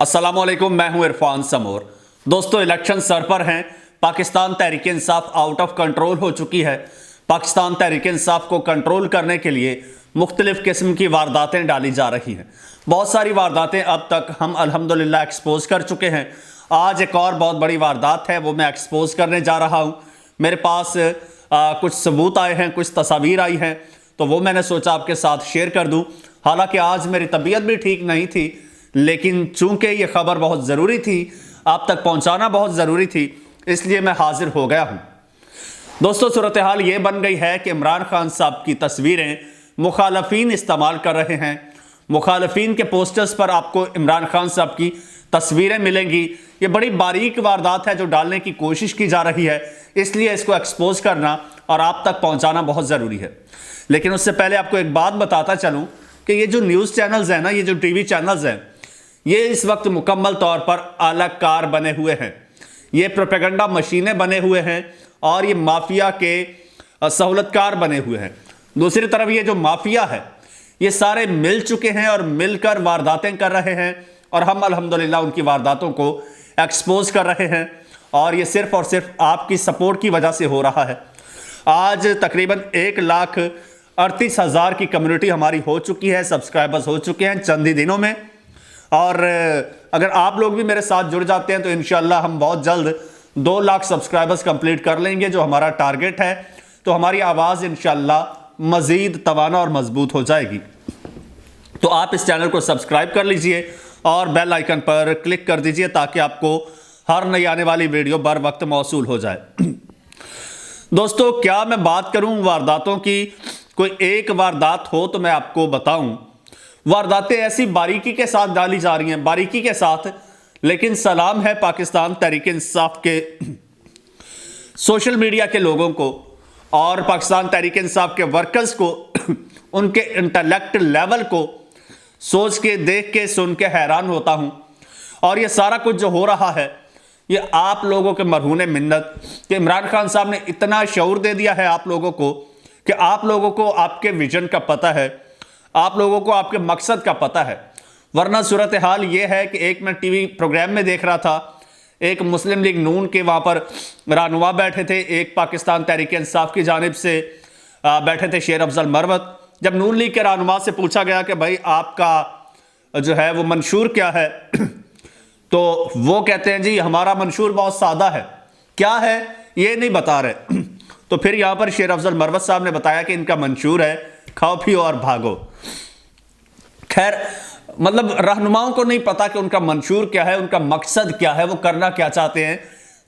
अस्सलामुअलैकुम, मैं हूं इरफान समोर। दोस्तों, इलेक्शन सर पर हैं। Pakistan Tehreek Insaf out of control हो चुकी है। पाकिस्तान तहरीक इंसाफ को कंट्रोल करने के लिए मुख्तलिफ किस्म की वारदातें डाली जा रही हैं। बहुत सारी वारदातें अब तक हम अल्हम्दुलिल्लाह एक्सपोज कर चुके हैं। आज एक और बहुत बड़ी वारदात है, वो मैं एक्सपोज करने जा रहा हूँ। मेरे पास कुछ सबूत आए हैं, कुछ तस्वीर आई हैं, तो वो मैंने सोचा आपके साथ शेयर कर दूँ। हालांकि आज मेरी तबीयत भी ठीक नहीं थी, लेकिन चूंकि ये खबर बहुत ज़रूरी थी, आप तक पहुंचाना बहुत ज़रूरी थी, इसलिए मैं हाजिर हो गया हूं। दोस्तों, सूरत हाल ये बन गई है कि इमरान खान साहब की तस्वीरें मुखालफीन इस्तेमाल कर रहे हैं। मुखालफीन के पोस्टर्स पर आपको इमरान खान साहब की तस्वीरें मिलेंगी। ये बड़ी बारीक वारदात है जो डालने की कोशिश की जा रही है, इसलिए इसको एक्सपोज करना और आप तक पहुंचाना बहुत ज़रूरी है। लेकिन उससे पहले आपको एक बात बताता चलूँ कि ये जो न्यूज़ चैनल्स हैं ना, ये जो टीवी चैनल्स हैं, ये इस वक्त मुकम्मल तौर पर अलग कार बने हुए हैं। ये प्रोपेगेंडा मशीनें बने हुए हैं और ये माफिया के सहूलतकार बने हुए हैं। दूसरी तरफ ये जो माफिया है, ये सारे मिल चुके हैं और मिलकर वारदातें कर रहे हैं, और हम अल्हम्दुलिल्लाह उनकी वारदातों को एक्सपोज कर रहे हैं। और ये सिर्फ और सिर्फ आपकी सपोर्ट की वजह से हो रहा है। आज तकरीबन 1,38,000 की कम्युनिटी हमारी हो चुकी है, सब्सक्राइबर्स हो चुके हैं चंद ही दिनों में। और अगर आप लोग भी मेरे साथ जुड़ जाते हैं तो इंशाल्लाह हम बहुत जल्द 2 लाख सब्सक्राइबर्स कंप्लीट कर लेंगे, जो हमारा टारगेट है। तो हमारी आवाज़ इंशाल्लाह मज़ीद तवाना और मजबूत हो जाएगी। तो आप इस चैनल को सब्सक्राइब कर लीजिए और बेल आइकन पर क्लिक कर दीजिए, ताकि आपको हर नई आने वाली वीडियो बर वक्त मौसूल हो जाए। दोस्तों, क्या मैं बात करूं वारदातों की? कोई एक वारदात हो तो मैं आपको बताऊं। वारदातें ऐसी बारीकी के साथ डाली जा रही हैं, बारीकी के साथ, लेकिन सलाम है पाकिस्तान तहरीक इंसाफ के सोशल मीडिया के लोगों को और पाकिस्तान तहरीक इंसाफ के वर्कर्स को, उनके इंटेलेक्ट लेवल को सोच के, देख के, सुन के हैरान होता हूं। और ये सारा कुछ जो हो रहा है, ये आप लोगों के मरहूने मिन्नत कि इमरान खान साहब ने इतना शऊर दे दिया है आप लोगों को कि आप लोगों को आपके विजन का पता है, आप लोगों को आपके मकसद का पता है। वरना सूरत हाल ये है कि एक मैं टीवी प्रोग्राम में देख रहा था, एक मुस्लिम लीग नून के वहाँ पर रहनुमा बैठे थे, एक पाकिस्तान तहरीक इंसाफ की जानिब से बैठे थे शेर अफजल मरवत। जब नून लीग के रहनुमा से पूछा गया कि भाई आपका जो है वो मंशूर क्या है, तो वो कहते हैं जी हमारा मंशूर बहुत सादा है। क्या है ये नहीं बता रहे। तो फिर यहाँ पर शेर अफजल मरवत साहब ने बताया कि इनका मंशूर है खाओ पियो और भागो। खैर, मतलब रहनुमाओं को नहीं पता कि उनका मंशूर क्या है, उनका मकसद क्या है, वो करना क्या चाहते हैं।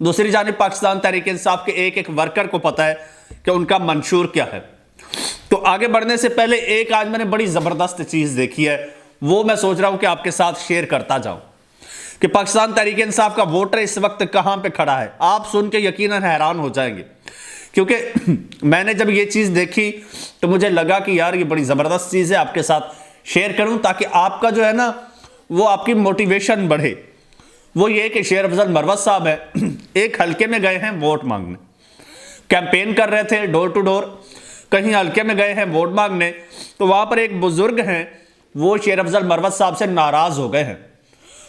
दूसरी जानिब पाकिस्तान तहरीक इंसाफ के एक एक वर्कर को पता है कि उनका मंशूर क्या है। तो आगे बढ़ने से पहले एक आज मैंने बड़ी ज़बरदस्त चीज़ देखी है, वो मैं सोच रहा हूं कि आपके साथ शेयर करता जाऊं कि पाकिस्तान तहरीक इंसाफ का वोटर इस वक्त कहां पे खड़ा है। आप सुन के यकीनन हैरान हो जाएंगे, क्योंकि मैंने जब ये चीज़ देखी तो मुझे लगा कि यार ये बड़ी ज़बरदस्त चीज़ है, आपके साथ शेयर करूं ताकि आपका जो है ना वो आपकी मोटिवेशन बढ़े। वो ये कि शेर अफजल मरवत साहब है, एक हल्के में गए हैं वोट मांगने, कैंपेन कर रहे थे डोर टू डोर, कहीं हल्के में गए हैं वोट मांगने। तो वहाँ पर एक बुजुर्ग हैं, वो शेर अफजल मरवत साहब से नाराज़ हो गए हैं।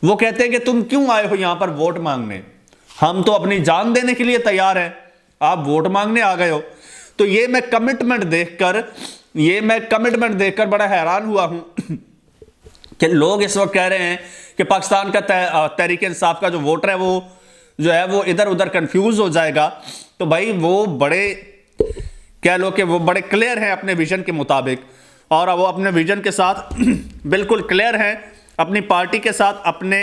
वो कहते हैं कि तुम क्यों आए हो यहाँ पर वोट मांगने? हम तो अपनी जान देने के लिए तैयार हैं, आप वोट मांगने आ गए हो। तो ये मैं कमिटमेंट देखकर बड़ा हैरान हुआ हूं कि लोग इस वक्त कह रहे हैं कि पाकिस्तान का तहरीक इंसाफ का जो वोटर है वो जो है वो इधर उधर कंफ्यूज हो जाएगा। तो भाई वो बड़े, कह लो कि वो बड़े क्लियर हैं अपने विजन के मुताबिक, और वो अपने विजन के साथ बिल्कुल क्लियर हैं, अपनी पार्टी के साथ, अपने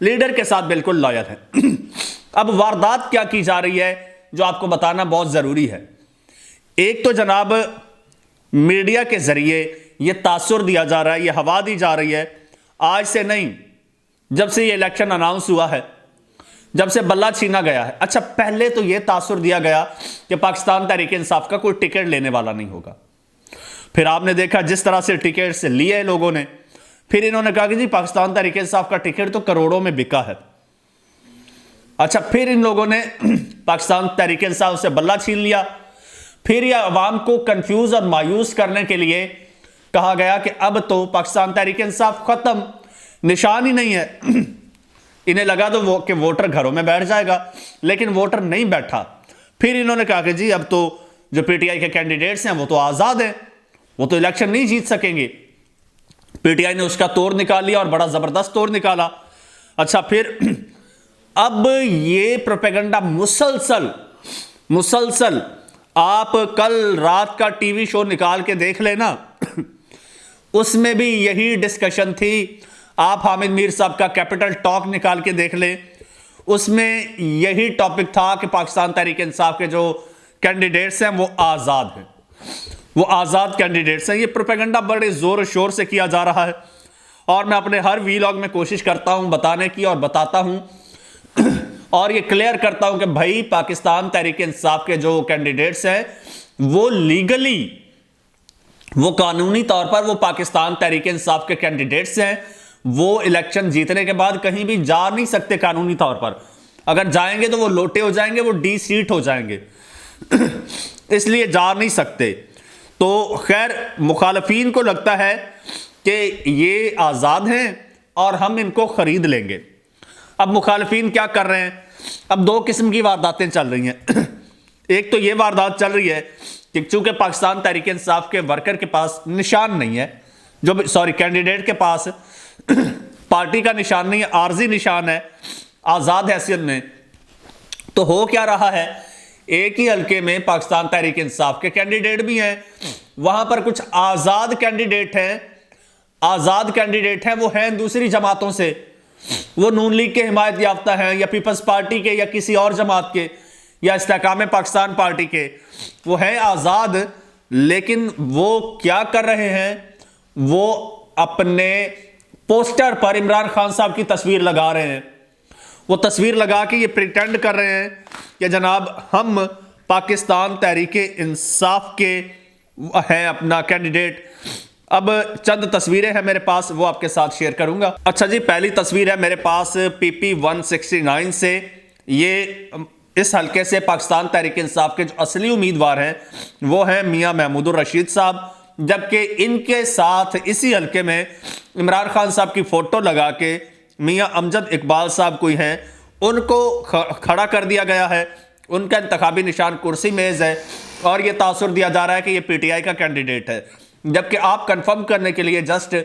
लीडर के साथ बिल्कुल लॉयल हैं। अब वारदात क्या की जा रही है जो आपको बताना बहुत ज़रूरी है। एक तो जनाब मीडिया के ज़रिए ये तासुर दिया जा रहा है, ये हवा दी जा रही है, आज से नहीं, जब से ये इलेक्शन अनाउंस हुआ है, जब से बल्ला छीना गया है। अच्छा, पहले तो ये तासुर दिया गया कि पाकिस्तान तहरीक इंसाफ का कोई टिकट लेने वाला नहीं होगा। फिर आपने देखा जिस तरह से टिकट से लिए लोगों ने, फिर इन्होंने कहा कि जी पाकिस्तान तहरीक इंसाफ का टिकट तो करोड़ों में बिका है। अच्छा, फिर इन लोगों ने पाकिस्तान तहरीक इंसाफ से बल्ला छीन लिया। फिर यह अवाम को कंफ्यूज और मायूस करने के लिए कहा गया कि अब तो पाकिस्तान तहरीक इंसाफ खत्म, निशान ही नहीं है। इन्हें लगा तो कि वोटर घरों में बैठ जाएगा, लेकिन वोटर नहीं बैठा। फिर इन्होंने कहा कि जी अब तो जो पीटीआई के कैंडिडेट्स हैं वो तो आजाद हैं, वो तो इलेक्शन नहीं जीत सकेंगे। पीटीआई ने उसका तोड़ निकाल लिया और बड़ा जबरदस्त तोड़ निकाला। अच्छा, फिर अब ये प्रोपेगेंडा मुसलसल आप कल रात का टीवी शो निकाल के देख लेना, उसमें भी यही डिस्कशन थी। आप हामिद मीर साहब का कैपिटल टॉक निकाल के देख लें, उसमें यही टॉपिक था कि पाकिस्तान तहरीक इंसाफ के जो कैंडिडेट्स हैं वो आज़ाद हैं, वो आज़ाद कैंडिडेट्स हैं। ये प्रोपेगेंडा बड़े ज़ोर शोर से किया जा रहा है और मैं अपने हर वीलॉग में कोशिश करता हूं बताने की और बताता हूं और ये क्लियर करता हूं कि भाई पाकिस्तान तहरीक इंसाफ के जो कैंडिडेट्स हैं वो लीगली, वो कानूनी तौर पर वो पाकिस्तान तहरीक इंसाफ के कैंडिडेट्स हैं। वो इलेक्शन जीतने के बाद कहीं भी जा नहीं सकते कानूनी तौर पर। अगर जाएंगे तो वो लोटे हो जाएंगे, वो डी सीट हो जाएंगे इसलिए जा नहीं सकते। तो खैर मुखालफीन को लगता है कि ये आज़ाद हैं और हम इनको ख़रीद लेंगे। अब मुखालफीन क्या कर रहे हैं, अब दो किस्म की वारदातें चल रही हैं। एक तो ये वारदात चल रही है कि चूंकि पाकिस्तान तहरीक इंसाफ के वर्कर के पास निशान नहीं है, जो सॉरी कैंडिडेट के पास पार्टी का निशान नहीं है, आर्जी निशान है आज़ाद हैसियत में, तो हो क्या रहा है, एक ही हल्के में पाकिस्तान तहरीक इंसाफ के कैंडिडेट भी हैं, वहां पर कुछ आज़ाद कैंडिडेट हैं, वो हैं दूसरी जमातों से, वो नून लीग के हिमायत याफ्ता हैं या पीपल्स पार्टी के या किसी और जमात के या इस्तेकाम पाकिस्तान पार्टी के, वो हैं आज़ाद। लेकिन वो क्या कर रहे हैं, वो अपने पोस्टर पर इमरान खान साहब की तस्वीर लगा रहे हैं। वो तस्वीर लगा के ये प्रिटेंड कर रहे हैं कि जनाब हम पाकिस्तान तहरीक इंसाफ के हैं अपना कैंडिडेट। अब चंद तस्वीरें हैं मेरे पास, वो आपके साथ शेयर करूंगा। अच्छा जी, पहली तस्वीर है मेरे पास PP 169 से। ये इस हल्के से पाकिस्तान तहरीक इंसाफ के जो असली उम्मीदवार हैं वो हैं मियां महमूदुर रशीद साहब, जबकि इनके साथ इसी हल्के में इमरान खान साहब की फोटो लगा के मियां अमजद इकबाल साहब कोई हैं, उनको खड़ा कर दिया गया है। उनका इंतखाबी निशान कुर्सी मेज़ है और ये तासुर दिया जा रहा है कि ये PTI का कैंडिडेट है, जबकि आप कंफर्म करने के लिए जस्ट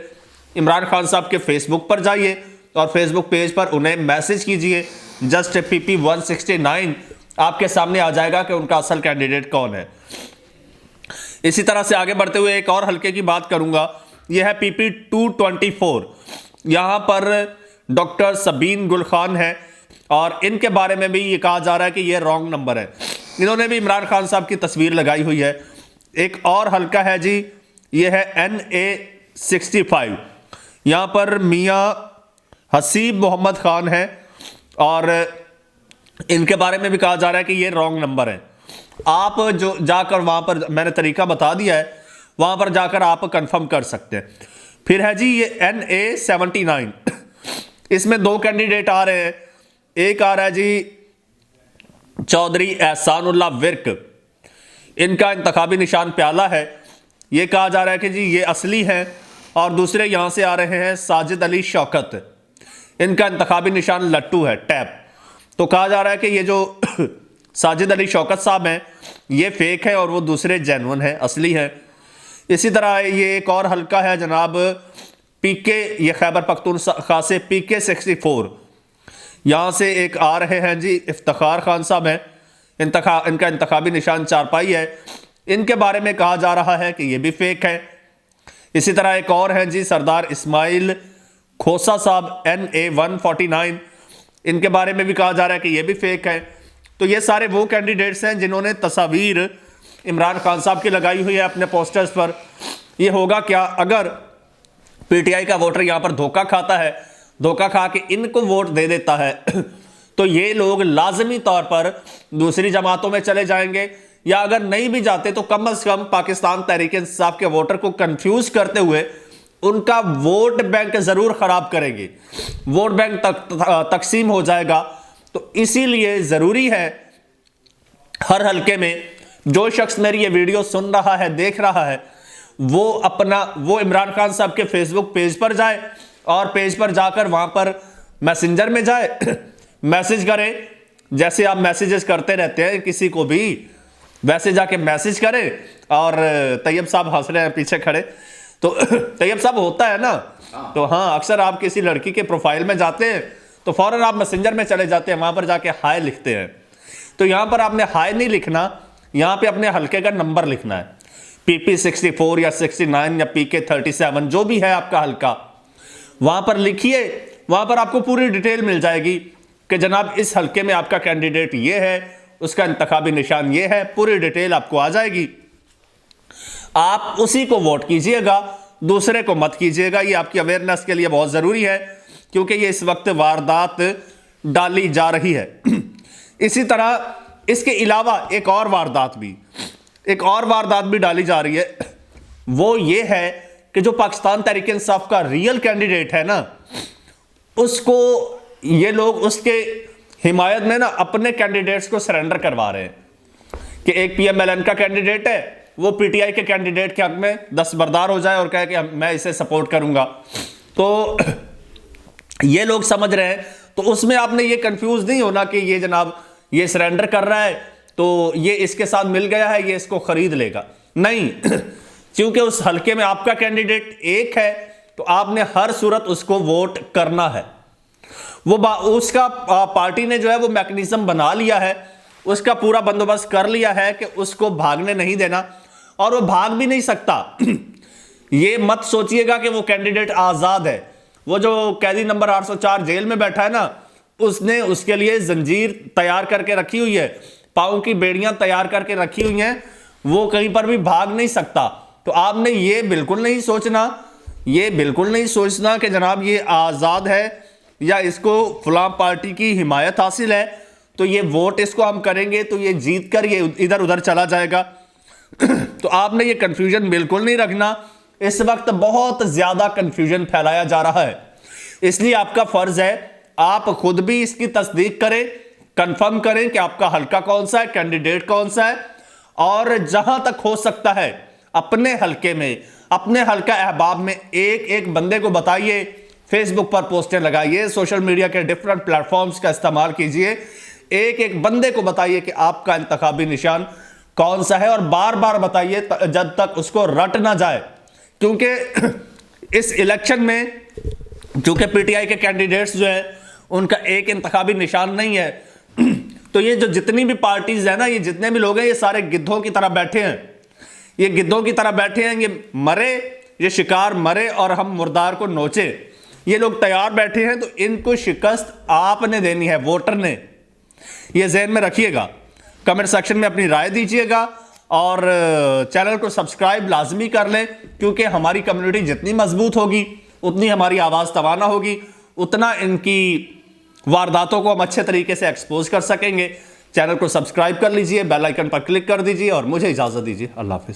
इमरान खान साहब के फेसबुक पर जाइए और फेसबुक पेज पर उन्हें मैसेज कीजिए, जस्ट PP 169 आपके सामने आ जाएगा कि उनका असल कैंडिडेट कौन है। इसी तरह से आगे बढ़ते हुए एक और हल्के की बात करूंगा, यह है PP 224। यहां पर डॉक्टर सबीन गुल खान है और इनके बारे में भी ये कहा जा रहा है कि ये रॉन्ग नंबर है। इन्होंने भी इमरान खान साहब की तस्वीर लगाई हुई है। एक और हल्का है जी, ये है NA 65। यहां पर मियां हसीब मोहम्मद खान है और इनके बारे में भी कहा जा रहा है कि ये रॉन्ग नंबर है। आप जो जाकर वहां पर, मैंने तरीका बता दिया है, वहां पर जाकर आप कंफर्म कर सकते हैं। फिर है जी ये NA 79। इसमें दो कैंडिडेट आ रहे हैं। एक आ रहा है जी चौधरी एहसानुल्लाह विर्क, इनका इंतखाबी निशान प्याला है। ये कहा जा रहा है कि जी ये असली हैं। और दूसरे यहां से आ रहे हैं साजिद अली शौकत, इनका इंतखाबी निशान लट्टू है, टैप। तो कहा जा रहा है कि ये जो साजिद अली शौकत साहब हैं ये फेक है और वो दूसरे जेन्युइन हैं, असली हैं। इसी तरह ये एक और हल्का है जनाब PK, ये खैबर पख्तूनख्वा से PK 64। यहाँ से एक आ रहे हैं जी इफ्तिखार खान साहब हैं, इनका इंतखाबी निशान चारपाई है। इनके बारे में कहा जा रहा है कि ये भी फेक है। इसी तरह एक और हैं जी सरदार इस्माइल खोसा साहब NA 149, इनके बारे में भी कहा जा रहा है कि ये भी फेक है। तो ये सारे वो कैंडिडेट्स हैं जिन्होंने तस्वीर इमरान खान साहब की लगाई हुई है अपने पोस्टर्स पर। ये होगा क्या अगर PTI का वोटर यहाँ पर धोखा खाता है, धोखा खा के इनको वोट दे देता है तो ये लोग लाजमी तौर पर दूसरी जमातों में चले जाएंगे, या अगर नहीं भी जाते तो कम से कम पाकिस्तान तहरीक इंसाफ के वोटर को कंफ्यूज करते हुए उनका वोट बैंक जरूर खराब करेंगे, वोट बैंक तकसीम हो जाएगा। तो इसीलिए जरूरी है हर हल्के में जो शख्स मेरी ये वीडियो सुन रहा है, देख रहा है, वो इमरान खान साहब के फेसबुक पेज पर जाए और पेज पर जाकर वहां पर मैसेंजर में जाए, मैसेज करे, जैसे आप मैसेजेस करते रहते हैं किसी को भी, वैसे जाके मैसेज करे। और तैयब साहब हंस रहे हैं पीछे खड़े, तो तैयब साहब होता है ना, तो हाँ, अक्सर आप किसी लड़की के प्रोफाइल में जाते हैं तो फौरन आप मैसेंजर में चले जाते हैं, वहां पर जाके हाय लिखते हैं। तो यहां पर आपने हाय नहीं लिखना, यहां पे अपने हल्के का नंबर लिखना है, PP64 या 69 या PK37 जो भी है आपका हल्का, वहां पर लिखिए। वहां पर आपको पूरी डिटेल मिल जाएगी कि जनाब इस हल्के में आपका कैंडिडेट ये है, उसका इंतखाबी निशान ये है, पूरी डिटेल आपको आ जाएगी। आप उसी को वोट कीजिएगा, दूसरे को मत कीजिएगा। ये आपकी अवेयरनेस के लिए बहुत जरूरी है, क्योंकि ये इस वक्त वारदात डाली जा रही है। इसी तरह इसके अलावा एक और वारदात भी डाली जा रही है। वो ये है कि जो पाकिस्तान तहरीक इंसाफ का रियल कैंडिडेट है ना, उसको ये लोग उसके हिमायत में ना अपने कैंडिडेट्स को सरेंडर करवा रहे हैं कि एक PMLN का कैंडिडेट है, वो PTI के कैंडिडेट के हक में दस्तबरदार हो जाए और कहे कि मैं इसे सपोर्ट करूंगा। तो ये लोग समझ रहे हैं, तो उसमें आपने ये कंफ्यूज नहीं होना कि ये जनाब ये सरेंडर कर रहा है तो ये इसके साथ मिल गया है, ये इसको खरीद लेगा, नहीं। क्योंकि उस हल्के में आपका कैंडिडेट एक है, तो आपने हर सूरत उसको वोट करना है। वो उसका पार्टी ने जो है वो मैकेनिज्म बना लिया है, उसका पूरा बंदोबस्त कर लिया है कि उसको भागने नहीं देना, और वो भाग भी नहीं सकता। ये मत सोचिएगा कि वो कैंडिडेट आजाद है। वो जो कैदी नंबर 804 जेल में बैठा है ना, उसने उसके लिए जंजीर तैयार करके रखी हुई है, पांव की बेड़ियां तैयार करके रखी हुई हैं, वो कहीं पर भी भाग नहीं सकता। तो आपने ये बिल्कुल नहीं सोचना कि जनाब ये आजाद है या इसको फलां पार्टी की हिमायत हासिल है, तो ये वोट इसको हम करेंगे तो ये जीत कर ये इधर उधर चला जाएगा। तो आपने ये कंफ्यूजन बिल्कुल नहीं रखना। इस वक्त बहुत ज्यादा कंफ्यूजन फैलाया जा रहा है, इसलिए आपका फर्ज है आप खुद भी इसकी तस्दीक करें, कंफर्म करें कि आपका हल्का कौन सा है, कैंडिडेट कौन सा है, और जहां तक हो सकता है अपने हल्के में, अपने हल्का अहबाब में एक एक बंदे को बताइए, फेसबुक पर पोस्टर लगाइए, सोशल मीडिया के डिफरेंट प्लेटफॉर्म्स का इस्तेमाल कीजिए, एक एक बंदे को बताइए कि आपका इंतखाबी निशान कौन सा है, और बार बार बताइए जब तक उसको रट ना जाए। क्योंकि इस इलेक्शन में चूंकि PTI के कैंडिडेट्स जो है उनका एक इंतखाबी निशान नहीं है, तो ये जो जितनी भी पार्टीज है ना, ये जितने भी लोग हैं, ये सारे गिद्धों की तरह बैठे हैं। ये गिद्धों की तरह बैठे हैं, ये मरे, ये शिकार मरे और हम मुर्दार को नोचे। ये लोग तैयार बैठे हैं, तो इनको शिकस्त आपने देनी है, वोटर ने। ये ज़हन में रखिएगा। कमेंट सेक्शन में अपनी राय दीजिएगा और चैनल को सब्सक्राइब लाजमी कर लें, क्योंकि हमारी कम्युनिटी जितनी मजबूत होगी उतनी हमारी आवाज़ तवाना होगी, उतना इनकी वारदातों को हम अच्छे तरीके से एक्सपोज कर सकेंगे। चैनल को सब्सक्राइब कर लीजिए, बेल आइकन पर क्लिक कर दीजिए और मुझे इजाज़त दीजिए। अल्लाह हाफिज़।